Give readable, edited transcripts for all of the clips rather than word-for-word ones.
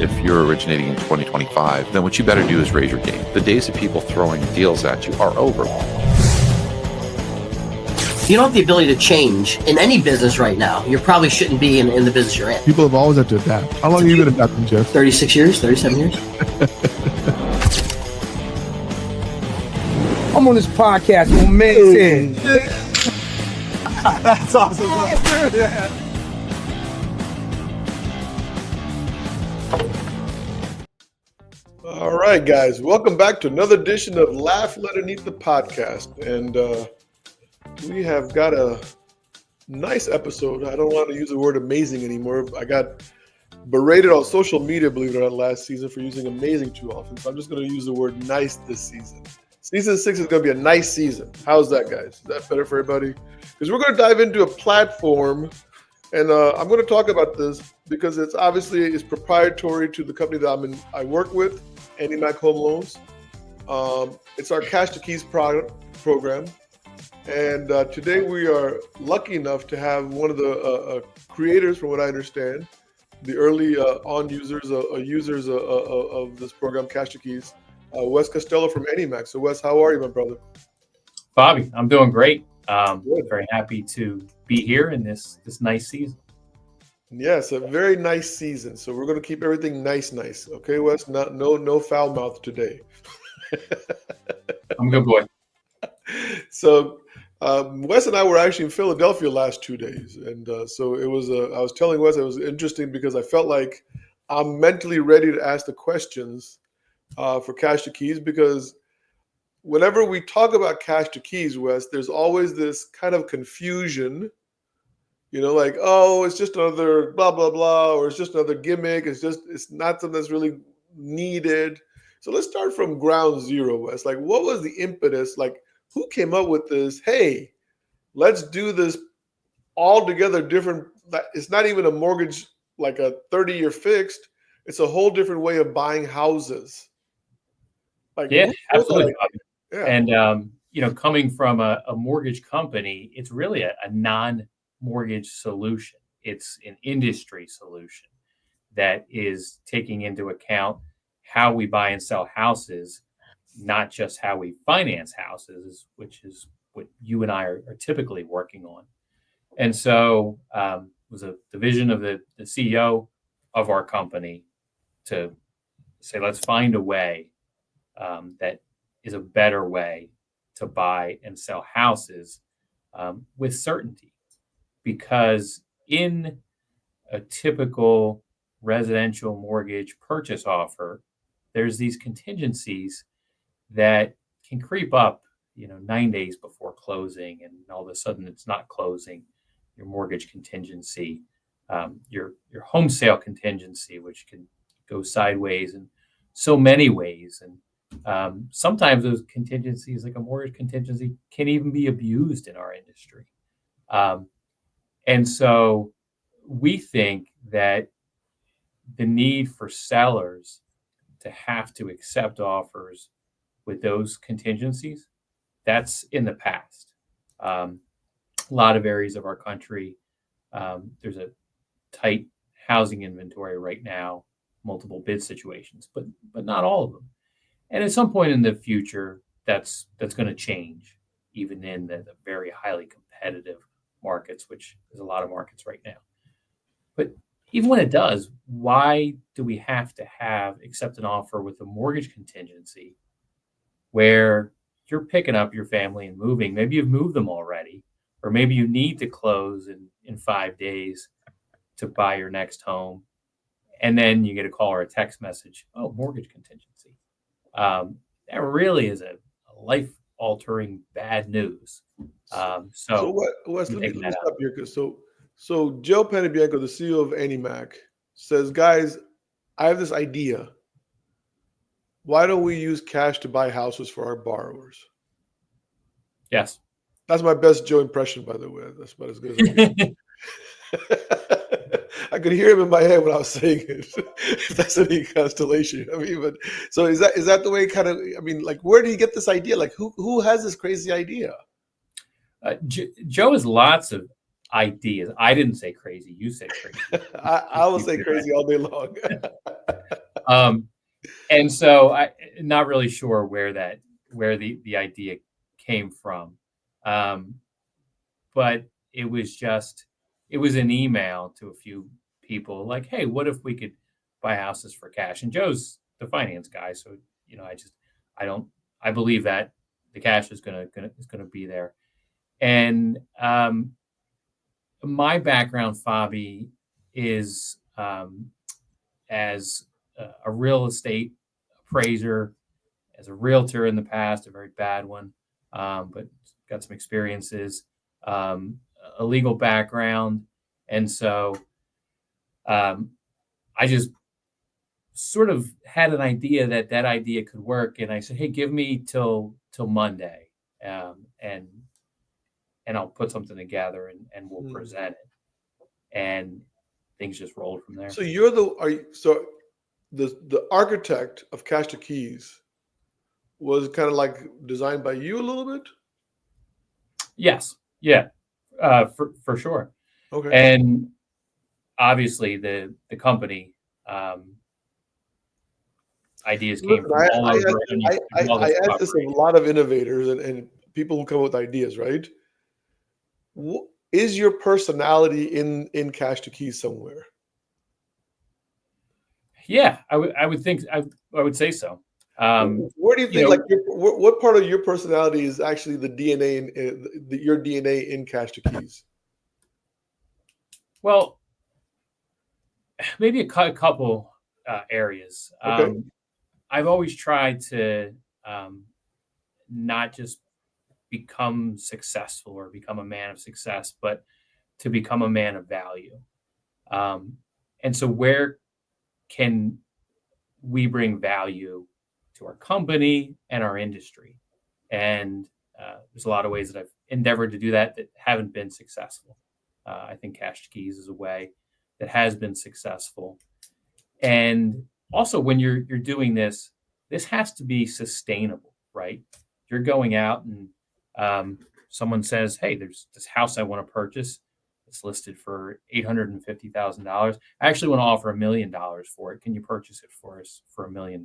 if you're originating in 2025, then what you better do is raise your game. The days of people throwing deals at you are over. If you don't have the ability to change in any business right now, you probably shouldn't be in the business you're in. People have always had to adapt. How long have you been adapting, Jeff? 36 years, 37 years. I'm on this podcast with man. That's awesome. Yeah. All right, guys. Welcome back to another edition of Laugh Underneath the Podcast. And we have got a nice episode. I don't want to use the word amazing anymore. I got berated on social media, believe it or not, last season for using amazing too often. So I'm just going to use the word nice this season. Season 6 is going to be a nice season. How's that, guys? Is that better for everybody? Because we're going to dive into a platform, and I'm going to talk about this because it's obviously proprietary to the company that I work with, AnnieMac Home Loans. It's our Cash2Keys program, and today we are lucky enough to have one of the creators, from what I understand, the early users of this program, Cash2Keys. Wes Costello from AnnieMac. So, Wes, how are you, my brother? Bobby, I'm doing great. Very happy to be here in this nice season. Yes, a very nice season. So we're going to keep everything nice. Okay, Wes? No foul mouth today. I'm a good boy. So Wes and I were actually in Philadelphia last 2 days, and so it was. I was telling Wes it was interesting because I felt like I'm mentally ready to ask the questions for Cash2Keys, because whenever we talk about Cash2Keys, Wes, there's always this kind of confusion, like, oh, it's just another blah, blah, blah, or it's just another gimmick. It's not something that's really needed. So let's start from ground zero, Wes. Like, what was the impetus? Like, who came up with this? Hey, let's do this altogether different. It's not even a mortgage, like a 30-year fixed. It's a whole different way of buying houses. Like, yeah, absolutely. Yeah. And, coming from a mortgage company, it's really a non-mortgage solution. It's an industry solution that is taking into account how we buy and sell houses, not just how we finance houses, which is what you and I are typically working on. And so it was the vision of the CEO of our company to say, let's find a way that is a better way to buy and sell houses with certainty. Because in a typical residential mortgage purchase offer, there's these contingencies that can creep up, 9 days before closing, and all of a sudden it's not closing. Your mortgage contingency, your home sale contingency, which can go sideways in so many ways. And sometimes those contingencies, like a mortgage contingency, can even be abused in our industry. And so we think that the need for sellers to have to accept offers with those contingencies, that's in the past. A lot of areas of our country, there's a tight housing inventory right now, multiple bid situations, but not all of them. And at some point in the future, that's going to change, even in the very highly competitive markets, which is a lot of markets right now. But even when it does, why do we have to accept an offer with a mortgage contingency where you're picking up your family and moving? Maybe you've moved them already, or maybe you need to close in 5 days to buy your next home. And then you get a call or a text message, oh, mortgage contingency. That really is a life-altering bad news. Wes, let me stop here. So Joe Panibianco, the CEO of AnnieMac, says, guys, I have this idea. Why don't we use cash to buy houses for our borrowers? Yes. That's my best Joe impression, by the way. That's about as good as I can. I could hear him in my head when I was saying it. If that's any constellation. But so is that the way where do you get this idea? Like, who has this crazy idea? Joe has lots of ideas. I didn't say crazy. You said crazy. I will say crazy all day long. And so I not really sure where the idea came from. But it was an email to a few people like, hey, what if we could buy houses for cash? And Joe's the finance guy, so I don't I believe that the cash is gonna be there. And my background, Fabi, is as a real estate appraiser, as a realtor in the past, a very bad one, but got some experiences, a legal background. And so I just sort of had an idea that idea could work. And I said, hey, give me till Monday. And I'll put something together and we'll present it. And things just rolled from there. So the architect of Cash2Keys was kind of like designed by you a little bit? Yes. Yeah. For sure. Okay. And obviously the company ideas came from all over. I ask this of a lot of innovators and people who come up with ideas, right? Is your personality in Cash2Keys somewhere? Yeah, I would think I would say so. Where do you think, what part of your personality is actually the DNA your DNA in Cash2Keys? Well, maybe a couple areas. Okay. I've always tried to not just become successful or become a man of success, but to become a man of value. And so where can we bring value to our company and our industry? And there's a lot of ways that I've endeavored to do that haven't been successful. I think Cash2Keys is a way that has been successful. And also when you're doing this has to be sustainable, right? You're going out and someone says, hey, there's this house I want to purchase. It's listed for $850,000. I actually want to offer $1 million for it. Can you purchase it for us for $1 million?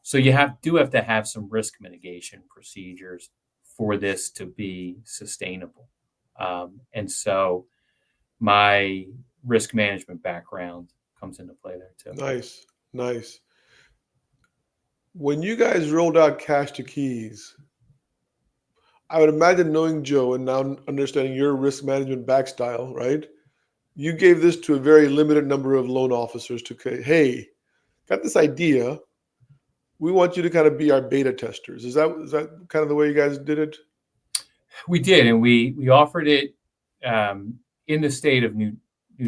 So you do have to have some risk mitigation procedures for this to be sustainable. And so my risk management background comes into play there too. Nice. When you guys rolled out Cash2Keys, I would imagine, knowing Joe and now understanding your risk management back style, right? You gave this to a very limited number of loan officers to say, hey, got this idea. We want you to kind of be our beta testers. Is that kind of the way you guys did it? We did, and we offered it in the state of New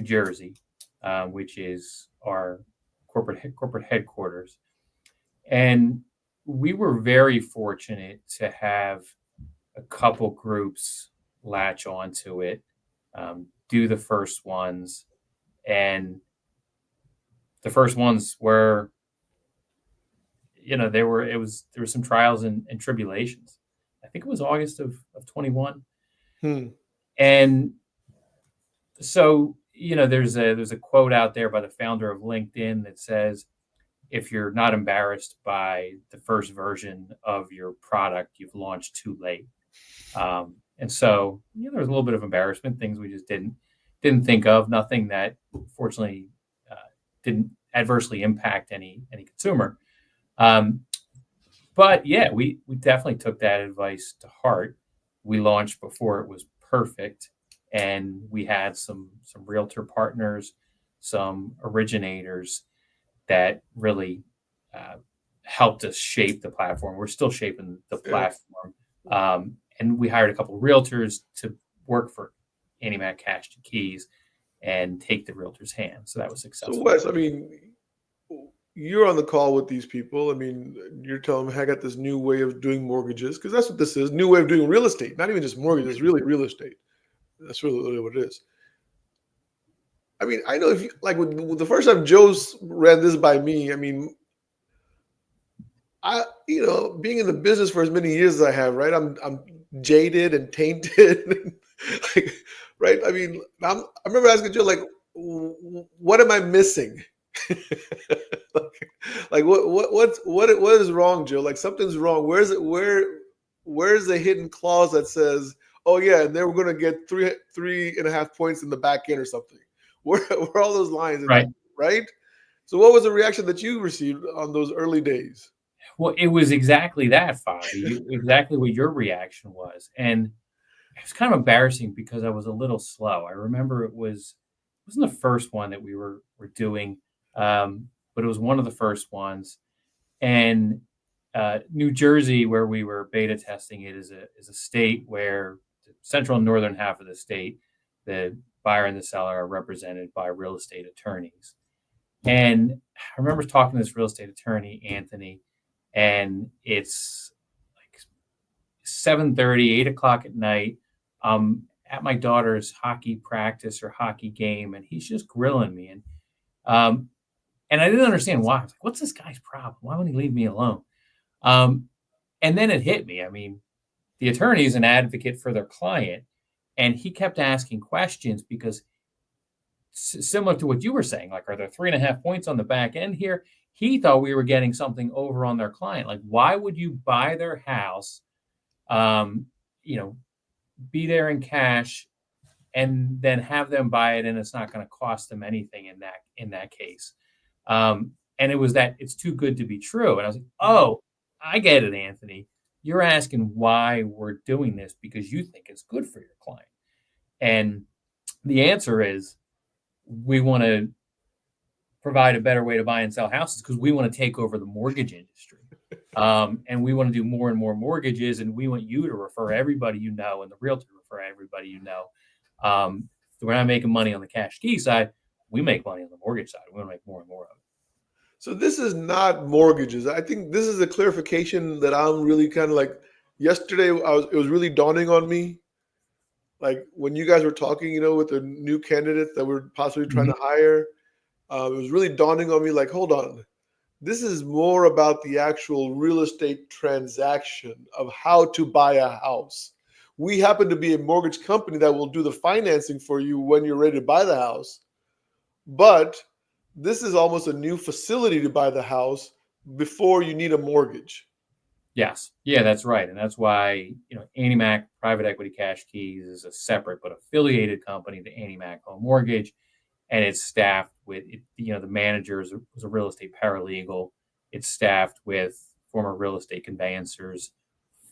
Jersey, which is our corporate headquarters. And we were very fortunate to have a couple groups latch onto it, do the first ones. And the first ones were, there were some trials and tribulations. I think it was August of 21. And so, there's a quote out there by the founder of LinkedIn that says, if you're not embarrassed by the first version of your product, you've launched too late. And so, there was a little bit of embarrassment, things we just didn't think of, nothing that fortunately didn't adversely impact any consumer. But yeah, we definitely took that advice to heart. We launched before it was perfect, and we had some realtor partners, some originators that really helped us shape the platform. We're still shaping the platform. And we hired a couple of realtors to work for AnnieMac Cash2Keys and take the realtor's hand. So that was successful. So Wes, you're on the call with these people. You're telling them, hey, I got this new way of doing mortgages, because that's what this is, new way of doing real estate. Not even just mortgages, really real estate. That's really what it is. I know if you, like with the first time Joe ran this by me, being in the business for as many years as I have, right? I'm jaded and tainted, right? I remember asking Joe, like, what am I missing? like what is wrong, Joe? Like something's wrong. Where's the hidden clause that says, oh yeah, and then we're gonna get 3.5 points in the back end or something? Where all those lines in Right. that, right? So what was the reaction that you received on those early days? Well, it was exactly that, Bobby. Exactly what your reaction was, and it was kind of embarrassing because I was a little slow. I remember wasn't the first one that we were doing, but it was one of the first ones. And New Jersey, where we were beta testing it, is a state where the central and northern half of the state, the buyer and the seller are represented by real estate attorneys. And I remember talking to this real estate attorney, Anthony, and it's like 7:30, 8 o'clock at night. At my daughter's hockey practice or hockey game, and he's just grilling me. Um, and I didn't understand why. I was like, what's this guy's problem? Why won't he leave me alone? Um, and then it hit me. I mean, the attorney is an advocate for their client, and he kept asking questions because similar to what you were saying, like, are there 3.5 points on the back end here? He thought we were getting something over on their client. Like, why would you buy their house, um, you know, be there in cash and then have them buy it and it's not going to cost them anything in that case? And it was that it's too good to be true. And I was like, oh, I get it, Anthony. You're asking why we're doing this because you think it's good for your client. And the answer is we want to provide a better way to buy and sell houses because we want to take over the mortgage industry. And we want to do more and more mortgages. And we want you to refer everybody you know and the realtor to refer everybody you know. So we're not making money on the cash key side. We make money on the mortgage side. We want to make more and more of it. So this is not mortgages. I think this is a clarification that I'm really kind of like. Yesterday, it was really dawning on me, like when you guys were talking, with the new candidate that we're possibly trying to hire. It was really dawning on me, like, hold on, this is more about the actual real estate transaction of how to buy a house. We happen to be a mortgage company that will do the financing for you when you're ready to buy the house, but this is almost a new facility to buy the house before you need a mortgage. Yes. Yeah, that's right. And that's why, AnnieMac Private Equity Cash Keys is a separate but affiliated company to AnnieMac Home Mortgage. And it's staffed with, the manager was a real estate paralegal. It's staffed with former real estate conveyancers,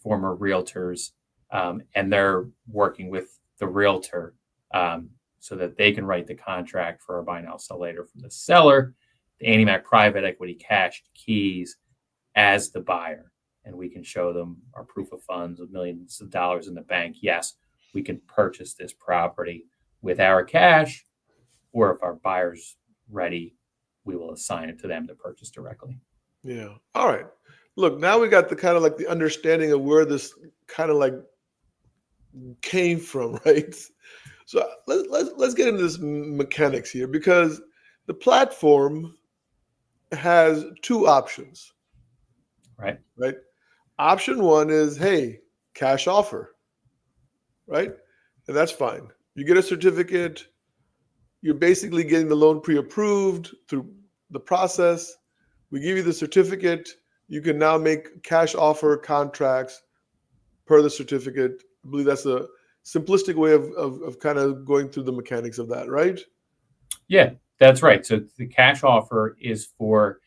former realtors, and they're working with the realtor so that they can write the contract for a buy now, sell later from the seller, the AnnieMac Private Equity Cash Keys as the buyer. And we can show them our proof of funds of millions of dollars in the bank. Yes, we can purchase this property with our cash, or if our buyer's ready, we will assign it to them to purchase directly. Yeah. All right. Look, now we got the kind of like the understanding of where this kind of like came from, right? So let's get into this mechanics here, because the platform has two options. Right. Right. Option one is, hey, cash offer. Right. And that's fine. You get a certificate. You're basically getting the loan pre-approved through the process. We give you the certificate. You can now make cash offer contracts per the certificate. I believe that's a simplistic way of kind of going through the mechanics of that, right? Yeah, that's right. So the cash offer is for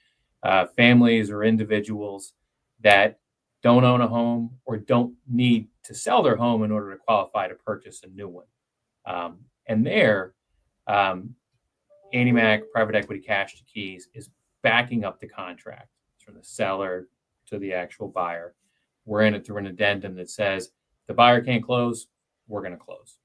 families or individuals that don't own a home or don't need to sell their home in order to qualify to purchase a new one. And there, AnnieMac Private Equity Cash2Keys is backing up the contract from the seller to the actual buyer. We're in it through an addendum that says the buyer can't close, we're going to close.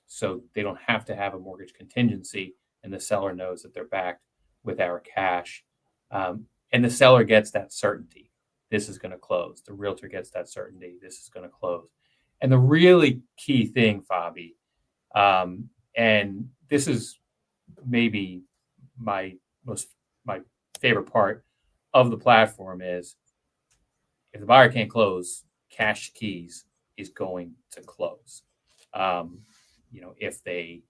So they don't have to have a mortgage contingency, and the seller knows that they're backed with our cash. And the seller gets that certainty. This is going to close. The realtor gets that certainty. This is going to close. And the really key thing, Fobby, and this is maybe my favorite part of the platform, is if the buyer can't close, Cash2Keys is going to close. If they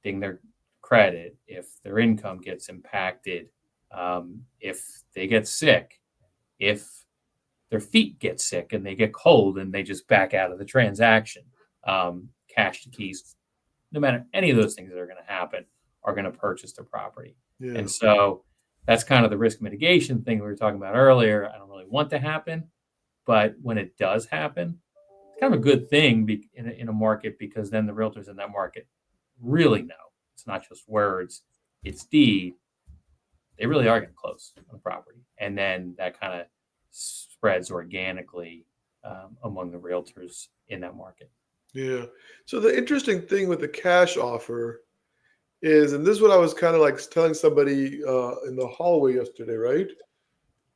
ding their credit, if their income gets impacted, if they get sick, if their feet get sick and they get cold and they just back out of the transaction. Cash to keys, no matter any of those things that are going to happen, are going to purchase the property. Yeah. And so that's kind of the risk mitigation thing we were talking about earlier. I don't really want to happen, but when it does happen, it's kind of a good thing in a market, because then the realtors in that market really know it's not just words, it's deed. They really are getting close on the property. And then that kind of spreads organically among the realtors in that market. Yeah. So the interesting thing with the cash offer is, and this is what I was kind of like telling somebody in the hallway yesterday, right?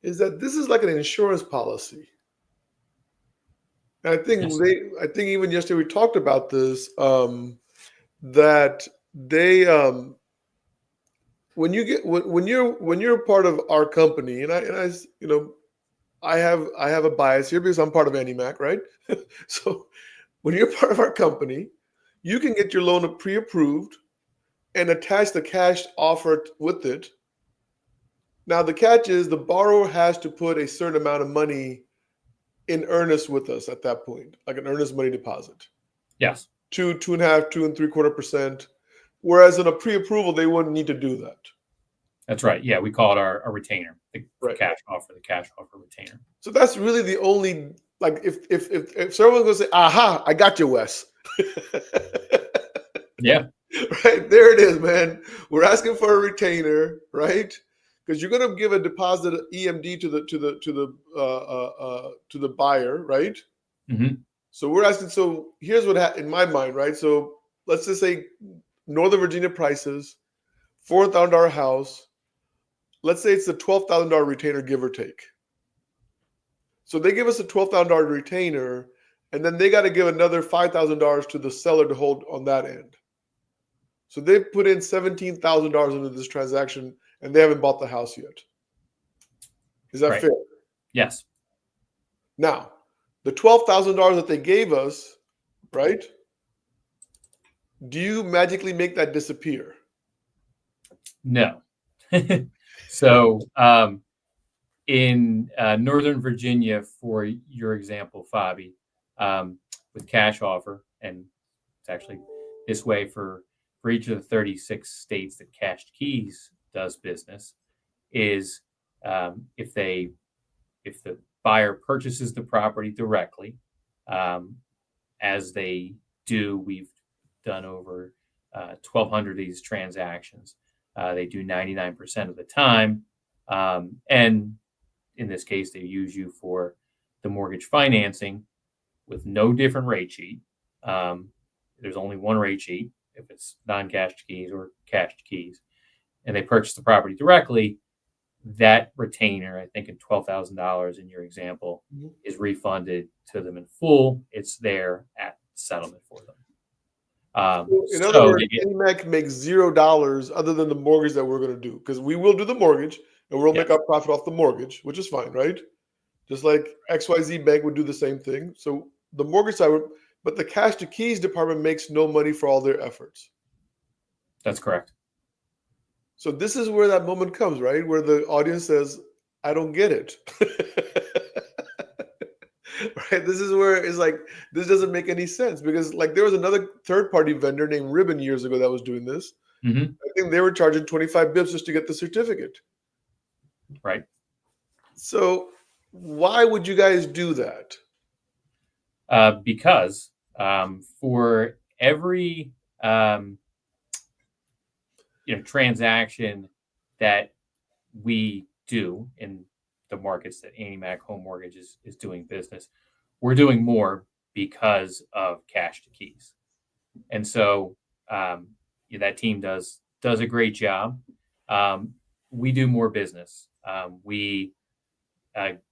Is that this is like an insurance policy. And Yes. I think even yesterday we talked about this, that they, when you're part of our company, and I, you know, I have a bias here because I'm part of AnnieMac, right? So when you're part of our company, you can get your loan pre-approved and attach the cash offer with it. Now, the catch is the borrower has to put a certain amount of money in earnest with us at that point, like an earnest money deposit. Yes. 2.5%, 2.75%. Whereas in a pre-approval, they wouldn't need to do that. That's right. Yeah, we call it our retainer, the Right. cash offer retainer. So that's really the only, like, if someone's gonna say, "Aha, I got you, Wes." Yeah. Right there it is, man. We're asking for a retainer, right? Because you're gonna give a deposit EMD to the buyer, right? Mm-hmm. So we're asking. So here's what in my mind, right? So let's just say Northern Virginia prices, $4,000 house. Let's say it's a $12,000 retainer, give or take. So they give us a $12,000 retainer, and then they got to give another $5,000 to the seller to hold on that end. So they've put in $17,000 into this transaction, and they haven't bought the house yet. Is that Right. fair? Yes. Now, the $12,000 that they gave us, right? Do you magically make that disappear? No. So in Northern Virginia, for your example, Fobby, with cash offer, and it's actually this way for each of the 36 states that Cash2Keys does business, is if the buyer purchases the property directly, as they do, we've done over 1,200 of these transactions. They do 99% of the time, and in this case, they use you for the mortgage financing with no different rate sheet. There's only one rate sheet if it's non-cash to keys or cash to keys, and they purchase the property directly. That retainer, I think, in $12,000 in your example, is refunded to them in full. It's there at settlement for them. In other words, AnnieMac makes $0 other than the mortgage that we're going to do, because we will do the mortgage and we'll make our profit off the mortgage, which is fine, right? Just like XYZ Bank would do the same thing. So the mortgage side, but the cash to keys department makes no money for all their efforts. That's correct. So this is where that moment comes, right? Where the audience says, "I don't get it." Right? This is where it's like, this doesn't make any sense, because like there was another third-party vendor named Ribbon years ago that was doing this. Mm-hmm. I think they were charging 25 bips just to get the certificate. Right. So why would you guys do that? Because for every transaction that we do in the markets that AnnieMac Home Mortgage is doing business, we're doing more because of cash to keys. And so that team does a great job. We do more business. We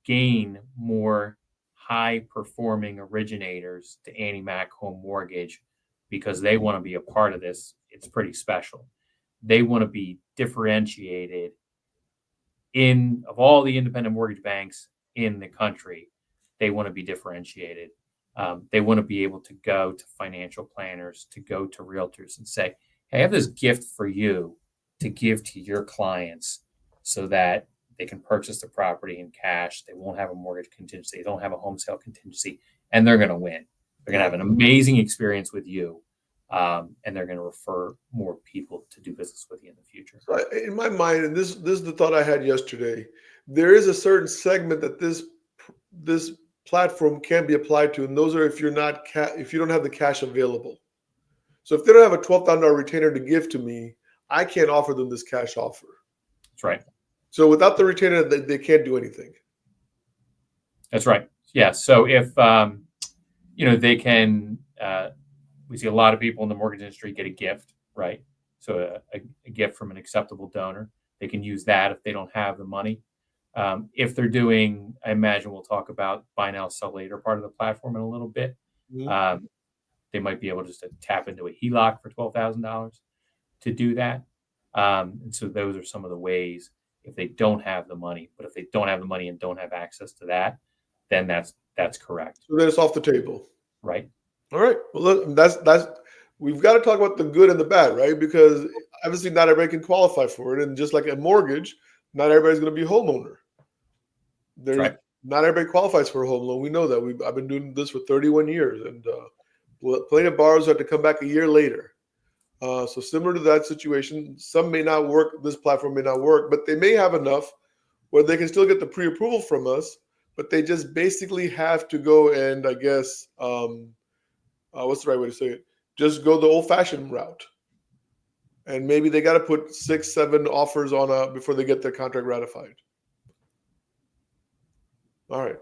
gain more high performing originators to AnnieMac Home Mortgage because they want to be a part of this. It's pretty special. They want to be differentiated of all the independent mortgage banks in the country. They want to be differentiated. They want to be able to go to financial planners, to go to realtors and say, hey, I have this gift for you to give to your clients so that they can purchase the property in cash. They won't have a mortgage contingency. They don't have a home sale contingency, and they're going to win. They're going to have an amazing experience with you, and they're going to refer more people to do business with you in the future. So in my mind, and this is the thought I had yesterday, there is a certain segment that this platform can be applied to, and those are if you don't have the cash available. So if they don't have a $12,000 retainer to give to me, I can't offer them this cash offer. That's right. So without the retainer, they can't do anything. That's right. Yeah. So if they can, we see a lot of people in the mortgage industry get a gift, right? So a gift from an acceptable donor. They can use that if they don't have the money. If they're doing, I imagine we'll talk about buy now, sell later part of the platform in a little bit. Mm-hmm. They might be able just to tap into a HELOC for $12,000 to do that. And so those are some of the ways if they don't have the money. But if they don't have the money and don't have access to that, then that's correct. So then it's off the table. Right. All right. Well, that's we've got to talk about the good and the bad, right? Because obviously not everybody can qualify for it. And just like a mortgage, not everybody's going to be a homeowner. Right. Not everybody qualifies for a home loan. We know that. I've been doing this for 31 years, and plenty of borrowers have to come back a year later. So similar to that situation, some may not work. This platform may not work, but they may have enough where they can still get the pre-approval from us, but they just basically have to go and, I guess, what's the right way to say it? Just go the old-fashioned route. And maybe they got to put 6, 7 offers on before they get their contract ratified. All right.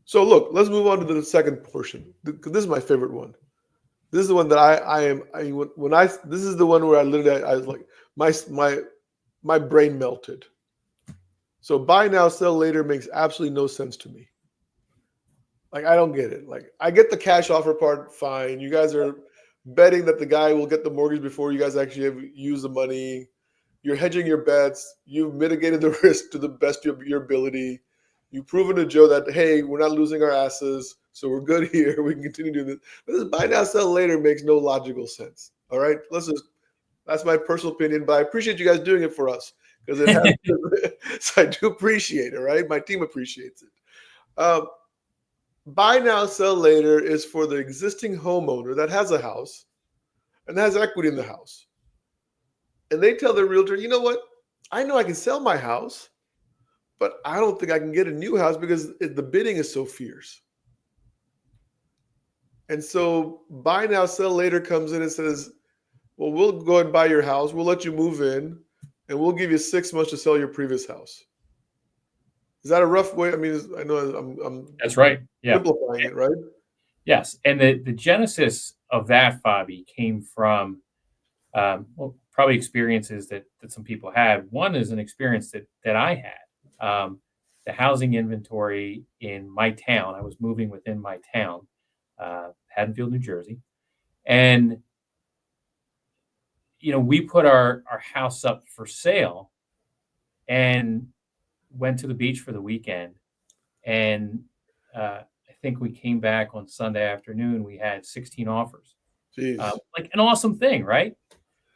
So look, let's move on to the second portion. This is my favorite one. This is the one that this is the one where I was like, my brain melted. So buy now, sell later makes absolutely no sense to me. Like, I don't get it. Like, I get the cash offer part, fine. You guys are betting that the guy will get the mortgage before you guys actually have used the money. You're hedging your bets. You've mitigated the risk to the best of your ability. You've proven to Joe that, hey, we're not losing our asses, so we're good here. We can continue doing this. But this buy now, sell later makes no logical sense. All right? That's my personal opinion, but I appreciate you guys doing it for us because it has so I do appreciate it, right? My team appreciates it. Buy now, sell later is for the existing homeowner that has a house and has equity in the house. And they tell their realtor, you know what? I know I can sell my house, but I don't think I can get a new house because the bidding is so fierce. And so buy now, sell later comes in and says, well, we'll go ahead and buy your house. We'll let you move in, and we'll give you 6 months to sell your previous house. Is that a rough way? I mean, I know I'm That's right. Yeah. simplifying it, right? Yes. And the genesis of that, Fobby, came from probably experiences that some people had. One is an experience that I had. The housing inventory in my town, I was moving within my town, Haddonfield, New Jersey. And, we put our house up for sale and went to the beach for the weekend. And I think we came back on Sunday afternoon. We had 16 offers. Jeez. Like an awesome thing, right?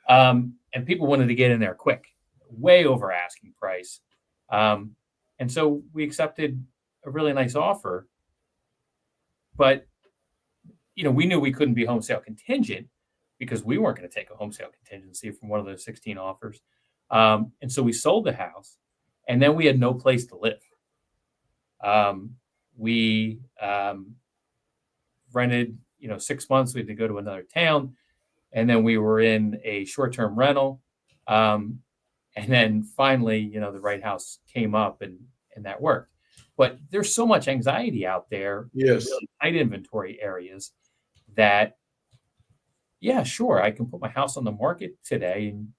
And people wanted to get in there quick, way over asking price. And so we accepted a really nice offer. But, we knew we couldn't be home sale contingent because we weren't going to take a home sale contingency from one of those 16 offers. And so we sold the house, and then we had no place to live. We rented, 6 months. We had to go to another town, and then we were in a short-term rental. And then finally, the right house came up, and that worked. But there's so much anxiety out there in Yes. really tight inventory areas that, yeah, sure, I can put my house on the market today and,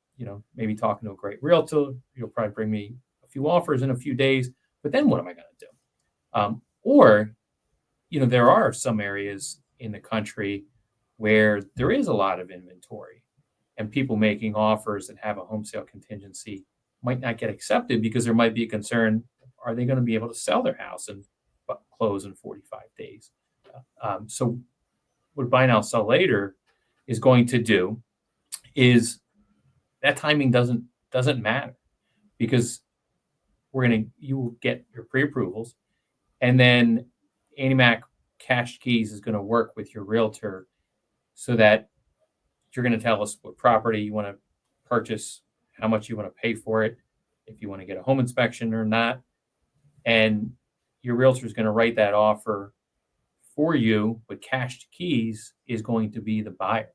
maybe talking to a great realtor, you'll probably bring me a few offers in a few days, but then what am I going to do? Or, there are some areas in the country where there is a lot of inventory and people making offers that have a home sale contingency might not get accepted because there might be a concern, are they going to be able to sell their house and close in 45 days? So what buy now, sell later is going to do is that timing doesn't matter, because you will get your pre-approvals, and then AnnieMac Cash2Keys is going to work with your realtor so that you're going to tell us what property you want to purchase, how much you want to pay for it, if you want to get a home inspection or not. And your realtor is going to write that offer for you, but Cash2Keys is going to be the buyer.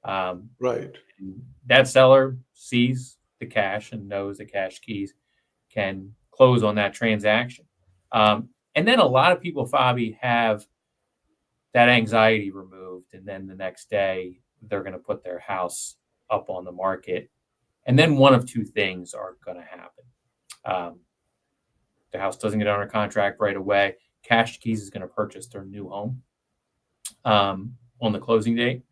Right. That seller sees the cash and knows that Cash2Keys can close on that transaction. And then a lot of people, Fobby, have that anxiety removed, and then the next day they're going to put their house up on the market, and then one of two things are going to happen. The house doesn't get under contract right away. Cash2Keys is going to purchase their new home on the closing date,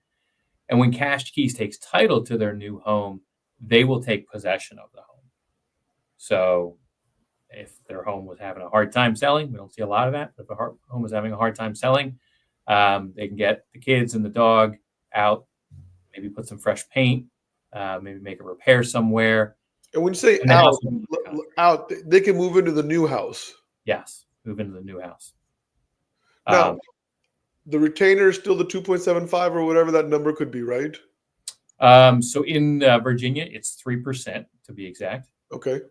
and when Cash2Keys takes title to their new home, they will take possession of the home. So if their home was having a hard time selling, we don't see a lot of that. If a home was having a hard time selling, they can get the kids and the dog out, maybe put some fresh paint, maybe make a repair somewhere. And when you say And the house will be out, they can move into the new house. Yes, move into the new house. Now, the retainer is still the 2.75 or whatever that number could be, right? So in Virginia, it's 3% to be exact. Okay.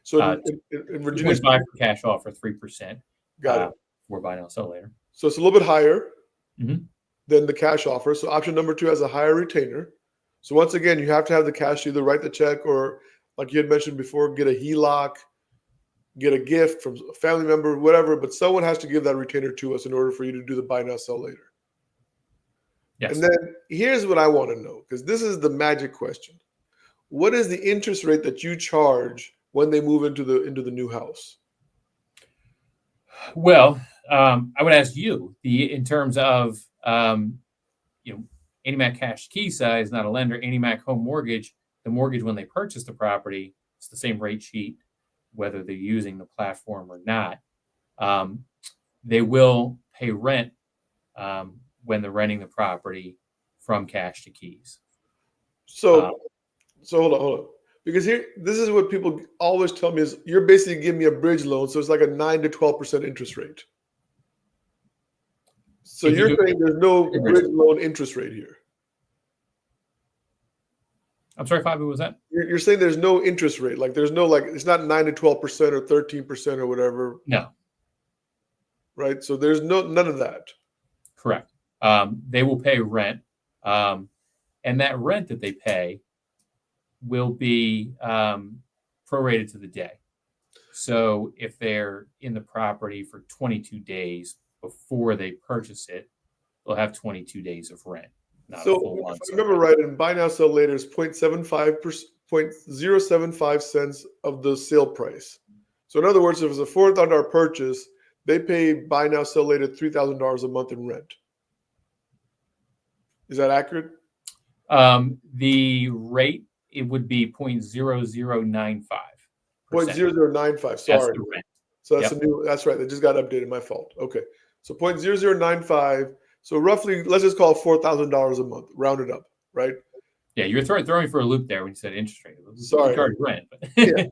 So in Virginia, 2.5 for cash offer, 3%. got it. We're buy now, sell later. So it's a little bit higher Mhm. than the cash offer. So option number 2 has a higher retainer. So once again, you have to have the cash to either write the check or, like you had mentioned before, get a HELOC, get a gift from a family member, whatever. But someone has to give that retainer to us in order for you to do the buy now, sell later. Yes. And then here's what I want to know, because this is the magic question. What is the interest rate that you charge when they move into the new house? Well, I would ask you in terms of AnnieMac Cash2Keys side is not a lender. AnnieMac Home Mortgage, the mortgage when they purchase the property, it's the same rate sheet, whether they're using the platform or not. They will pay rent when they're renting the property from Cash2Keys. So hold on. Because this is what people always tell me is you're basically giving me a bridge loan, so it's like a 9 to 12% interest rate. So you're saying there's no bridge loan interest rate here? I'm sorry, Fobby, what was that? You're saying there's no interest rate, like there's no it's not 9 to 12% or 13% or whatever. No. Right. So there's none of that. Correct. They will pay rent, and that rent that they pay will be prorated to the day. So if they're in the property for 22 days before they purchase it, they'll have 22 days of rent. Not So a full if month. I remember right, in buy now, sell later is 0.075 cents of the sale price. So in other words, if it's a $4,000 purchase, they pay buy now, sell later $3,000 a month in rent. Is that accurate? The rate, it would be 0.0095. 0.0095. Sorry. That's the rent. So that's that's right. They just got updated. My fault. Okay. So 0.0095. So roughly, let's just call it $4,000 a month, rounded up, right? Yeah, you're throwing me for a loop there when you said interest rate. Sorry. Charge rent. But Yeah.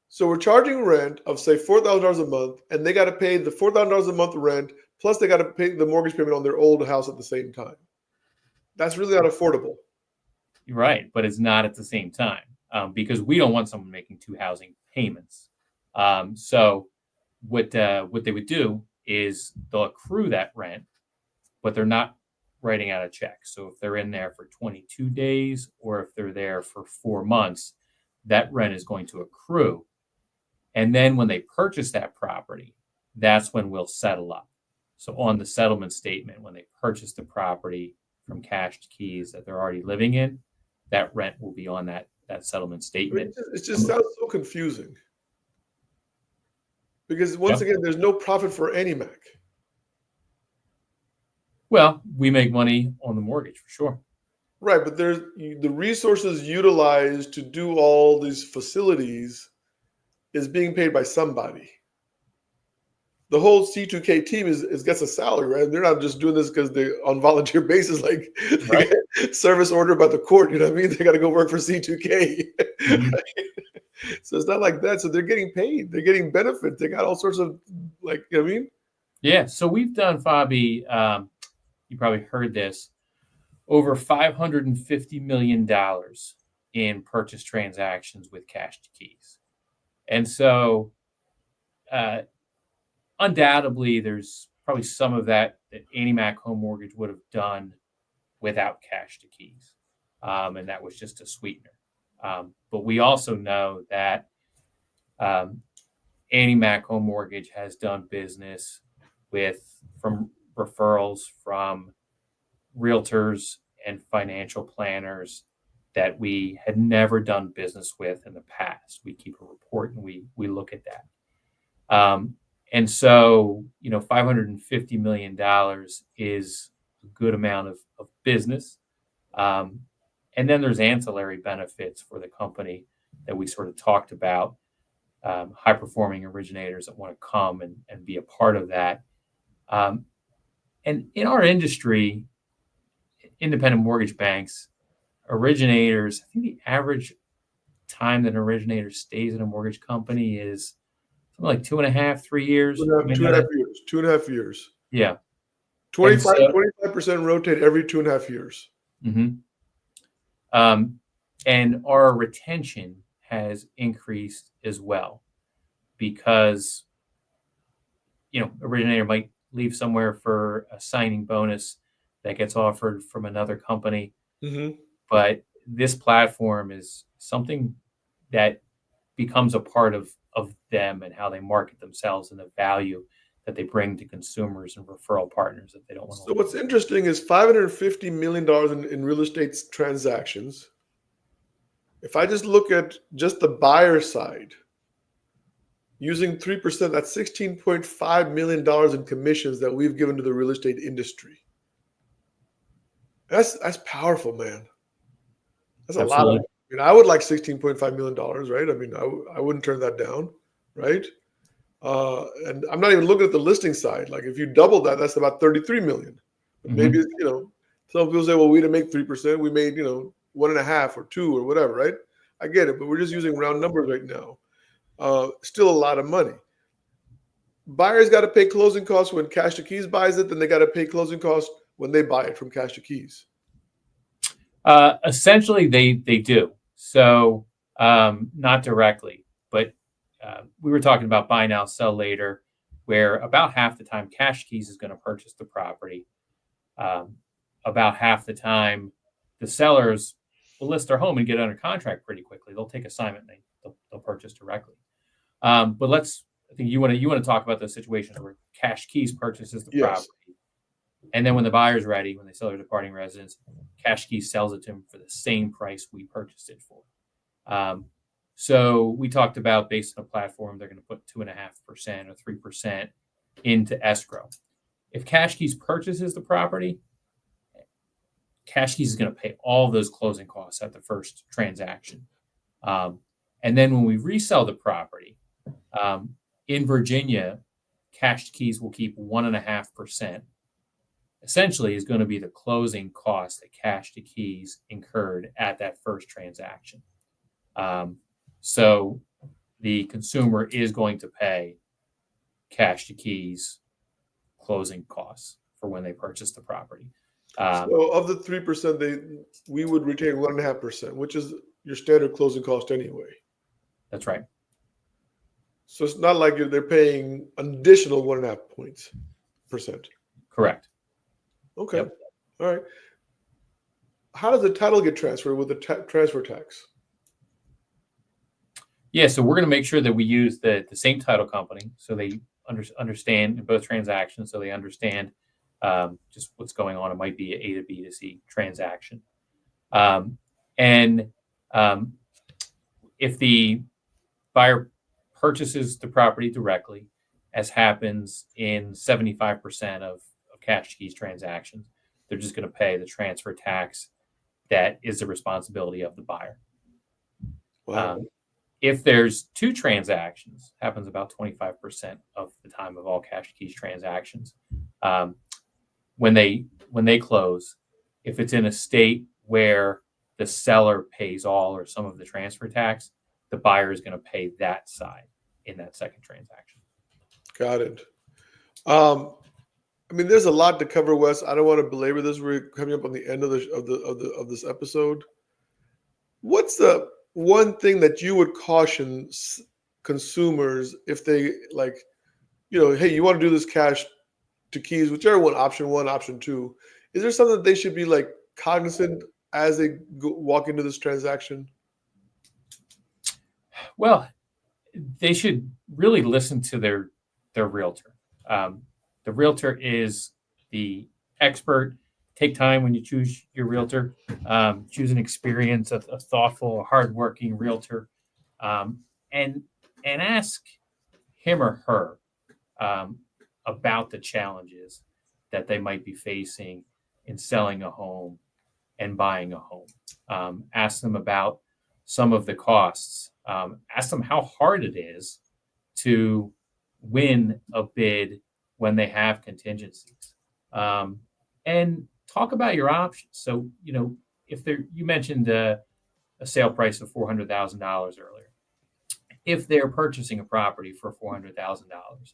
So we're charging rent of say $4,000 a month, and they got to pay the $4,000 a month rent, plus they got to pay the mortgage payment on their old house at the same time. That's really not affordable. Right, but it's not at the same time because we don't want someone making two housing payments. So what they would do is they'll accrue that rent, but they're not writing out a check. So if they're in there for 22 days or if they're there for 4 months, that rent is going to accrue. And then when they purchase that property, that's when we'll settle up. So on the settlement statement, when they purchase the property from Cash2Keys that they're already living in, that rent will be on that settlement statement. It just sounds so confusing. Because once again, there's no profit for AnnieMac. Well, we make money on the mortgage for sure. Right, but there's the resources utilized to do all these facilities is being paid by somebody. the whole C2K team is gets a salary, right? They're not just doing this because they're on volunteer basis, like they get service order by the court. You know what I mean? They got to go work for C2K. Mhm. So it's not like that. So they're getting paid. They're getting benefits. They got all sorts of like, you know what I mean? Yeah. So we've done, Fobby, you probably heard this, over $550 million in purchase transactions with Cash2Keys. And so undoubtedly, there's probably some of that AnnieMac Home Mortgage would have done without Cash2Keys. And that was just a sweetener. But we also know that AnnieMac Home Mortgage has done business from referrals from realtors and financial planners that we had never done business with in the past. We keep a report and we look at that. And so, $550 million is a good amount of business. And then there's ancillary benefits for the company that we sort of talked about, high performing originators that want to come and be a part of that. And in our industry, independent mortgage banks, originators, I think the average time that an originator stays in a mortgage company is something like 2.5, 3 years. Two and a half years. 2.5 years. Yeah. 25% rotate every 2.5 years. Mm-hmm. And our retention has increased as well because, originator might leave somewhere for a signing bonus that gets offered from another company. Mm-hmm. But this platform is something that becomes a part of them and how they market themselves and the value that they bring to consumers and referral partners that they don't want to. So what's interesting is $550 million in real estate transactions. If I just look at just the buyer side, using 3%, that's $16.5 million in commissions that we've given to the real estate industry. That's powerful, man. That's a lot of. I would like $16.5 million, right? I mean, I wouldn't turn that down, right? And I'm not even looking at the listing side. Like if you double that, that's about 33 million. But maybe it's, some people say, well, we didn't make 3%. We made, 1.5 or 2 or whatever, right? I get it, but we're just using round numbers right now. Still a lot of money. Buyers got to pay closing costs when Cash2Keys buys it, then they got to pay closing costs when they buy it from Cash2Keys. Essentially, they do. So not directly, but we were talking about buy now, sell later, where about half the time Cash2Keys is going to purchase the property. About half the time, the sellers will list their home and get under contract pretty quickly. They'll take assignment and they'll purchase directly. But I think you want to talk about those situations where Cash2Keys purchases the property. And then when the buyer's ready, when they sell their departing residence, Cash2Keys sells it to them for the same price we purchased it for. So we talked about, based on a platform, they're going to put 2.5% or 3% into escrow. If Cash2Keys purchases the property, Cash2Keys is going to pay all those closing costs at the first transaction. And then when we resell the property, in Virginia, Cash2Keys will keep 1.5%. Essentially is going to be the closing cost that Cash2Keys incurred at that first transaction. So the consumer is going to pay Cash2Keys closing costs for when they purchase the property. So of the 3%, we would retain 1.5%, which is your standard closing cost anyway. That's right. So it's not like they're paying an additional 1.5%. Correct. Okay. Yep. All right. How does the title get transferred with the transfer tax? Yeah, so we're going to make sure that we use the same title company, so they understand in both transactions, so they understand just what's going on. It might be an A to B to C transaction. And if the buyer purchases the property directly, as happens in 75% of Cash2Keys transactions, they're just going to pay the transfer tax that is the responsibility of the buyer. Wow. If there's two transactions, happens about 25% of the time of all Cash2Keys transactions. When they close, if it's in a state where the seller pays all or some of the transfer tax, the buyer is going to pay that side in that second transaction. Got it. I mean, there's a lot to cover, Wes. I don't want to belabor this. We're coming up on the end of this episode. What's the one thing that you would caution consumers if they like, hey, you want to do this Cash2Keys, whichever one, option two? Is there something that they should be like cognizant as they walk into this transaction? Well, they should really listen to their realtor. The realtor is the expert. Take time when you choose your realtor. Choose an experienced, a thoughtful, hardworking realtor, and ask him or her about the challenges that they might be facing in selling a home and buying a home. Ask them about some of the costs. Ask them how hard it is to win a bid when they have contingencies. And talk about your options. So, if you mentioned a sale price of $400,000 earlier. If they're purchasing a property for $400,000,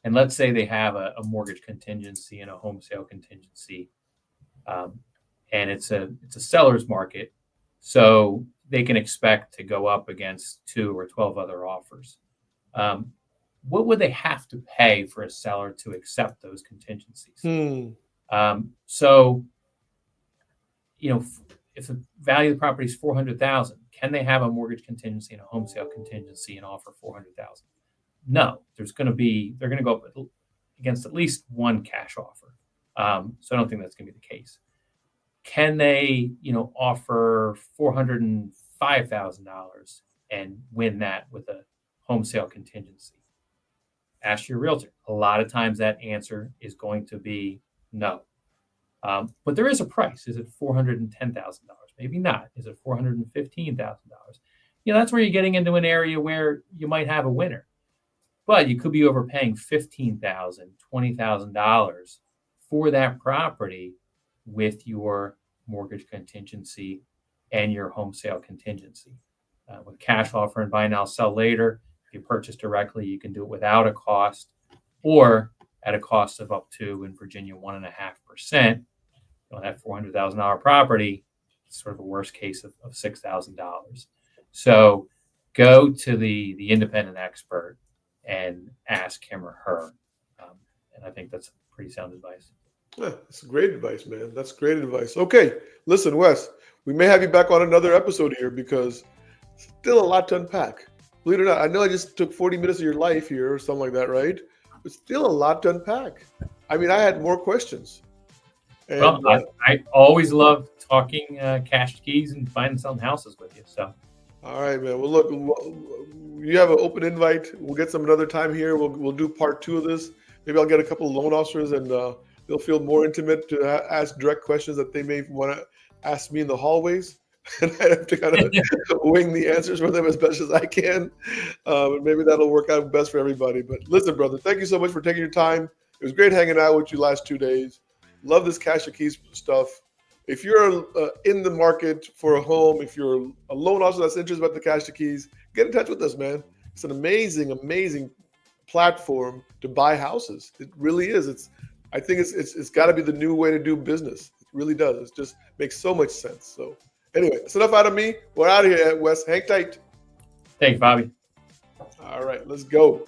and let's say they have a mortgage contingency and a home sale contingency, and it's a seller's market, so they can expect to go up against 2 or 12 other offers. What would they have to pay for a seller to accept those contingencies? So, if the value of the property is $400,000, can they have a mortgage contingency and a home sale contingency and offer $400,000? No, they're going to go up against at least one cash offer. So I don't think that's going to be the case. Can they, offer $405,000 and win that with a home sale contingency? Ask your realtor. A lot of times that answer is going to be no. But there is a price. Is it $410,000? Maybe not. Is it $415,000? That's where you're getting into an area where you might have a winner. But you could be overpaying $15,000, $20,000 for that property with your mortgage contingency and your home sale contingency. With cash offer and buy now, sell later, if you purchase directly, you can do it without a cost or at a cost of up to, in Virginia, 1.5%. On that $400,000 property, it's sort of a worst case of $6,000. So go to the independent expert and ask him or her. And I think that's pretty sound advice. Yeah, that's great advice, man. That's great advice. Okay, listen, Wes, we may have you back on another episode here because still a lot to unpack. Believe it or not, I know I just took 40 minutes of your life here or something like that, right? But still a lot to unpack. I mean, I had more questions. And, well, I always love talking Cash2Keys and buying and selling houses with you. So, all right, man. Well, look, you have an open invite. We'll get some another time here. We'll do part 2 of this. Maybe I'll get a couple of loan officers, and they'll feel more intimate to ask direct questions that they may want to ask me in the hallways. And I have to kind of wing the answers for them as best as I can. Maybe that'll work out best for everybody. But listen, brother, thank you so much for taking your time. It was great hanging out with you last 2 days. Love this Cash2Keys stuff. If you're in the market for a home, if you're a loan officer that's interested about the Cash2Keys, get in touch with us, man. It's an amazing, amazing platform to buy houses. It really is. I think it's got to be the new way to do business. It really does. It just makes so much sense. So anyway, that's enough out of me. We're out of here, Wes. Hang tight. Thanks, Bobby. All right, let's go.